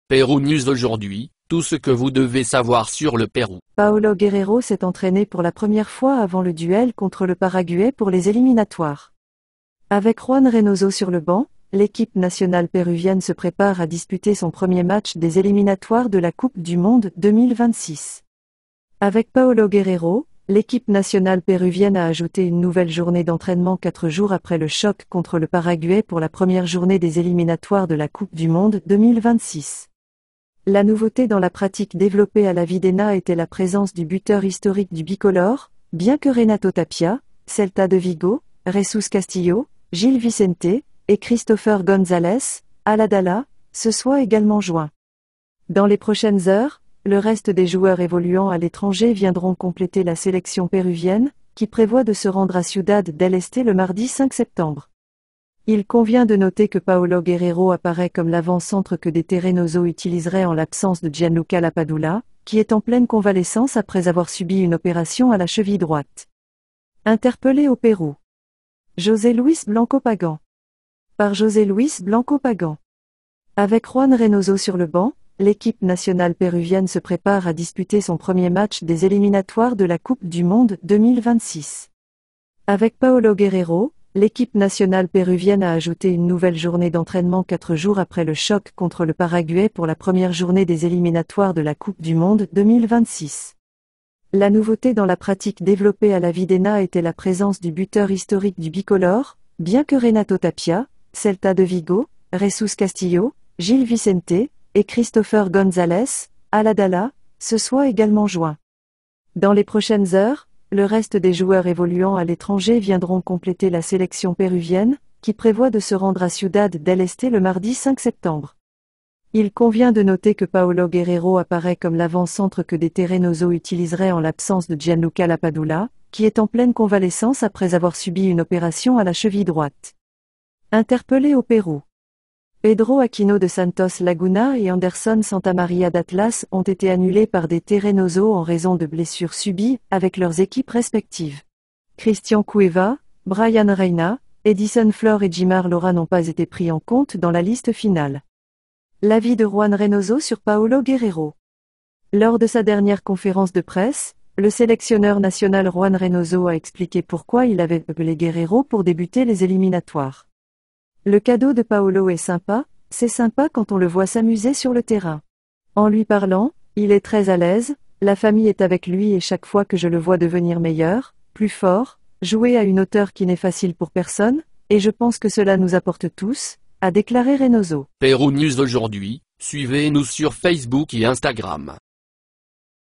Pérou News aujourd'hui, tout ce que vous devez savoir sur le Pérou. Paolo Guerrero s'est entraîné pour la première fois avant le duel contre le Paraguay pour les éliminatoires. Avec Juan Reynoso sur le banc, l'équipe nationale péruvienne se prépare à disputer son premier match des éliminatoires de la Coupe du Monde 2026. Avec Paolo Guerrero, l'équipe nationale péruvienne a ajouté une nouvelle journée d'entraînement 4 jours après le choc contre le Paraguay pour la première journée des éliminatoires de la Coupe du Monde 2026. La nouveauté dans la pratique développée à la Videna était la présence du buteur historique du bicolore, bien que Renato Tapia, Celta de Vigo, Jesus Castillo, Gil Vicente et Christopher González, Aladala, se soient également joints. Dans les prochaines heures, le reste des joueurs évoluant à l'étranger viendront compléter la sélection péruvienne, qui prévoit de se rendre à Ciudad del Este le mardi 5 septembre. Il convient de noter que Paolo Guerrero apparaît comme l'avant-centre que De Reynoso utiliserait en l'absence de Gianluca Lapadula, qui est en pleine convalescence après avoir subi une opération à la cheville droite. Interpellé au Pérou. José Luis Blanco Pagan. Par José Luis Blanco Pagan. Avec Juan Reynoso sur le banc, l'équipe nationale péruvienne se prépare à disputer son premier match des éliminatoires de la Coupe du Monde 2026. Avec Paolo Guerrero, l'équipe nationale péruvienne a ajouté une nouvelle journée d'entraînement 4 jours après le choc contre le Paraguay pour la première journée des éliminatoires de la Coupe du Monde 2026. La nouveauté dans la pratique développée à la Videna était la présence du buteur historique du bicolore, bien que Renato Tapia, Celta de Vigo, Jesus Castillo, Gil Vicente et Christopher González, Aladala, se soient également joints. Dans les prochaines heures, le reste des joueurs évoluant à l'étranger viendront compléter la sélection péruvienne, qui prévoit de se rendre à Ciudad del Este le mardi 5 septembre. Il convient de noter que Paolo Guerrero apparaît comme l'avant-centre que De Reynoso utiliserait en l'absence de Gianluca Lapadula, qui est en pleine convalescence après avoir subi une opération à la cheville droite. Interpellé au Pérou. Pedro Aquino de Santos Laguna et Anderson Santamaria d'Atlas ont été annulés par De Reynoso en raison de blessures subies avec leurs équipes respectives. Cristian Cueva, Brian Reina, Edison Flor et Jimar Lora n'ont pas été pris en compte dans la liste finale. L'avis de Juan Reynoso sur Paolo Guerrero. Lors de sa dernière conférence de presse, le sélectionneur national Juan Reynoso a expliqué pourquoi il avait appelé Guerrero pour débuter les éliminatoires. Le cadeau de Paolo est sympa, c'est sympa quand on le voit s'amuser sur le terrain. En lui parlant, il est très à l'aise, la famille est avec lui et chaque fois que je le vois devenir meilleur, plus fort, jouer à une hauteur qui n'est facile pour personne, et je pense que cela nous apporte tous, a déclaré Reynoso. Pérou News aujourd'hui, suivez-nous sur Facebook et Instagram.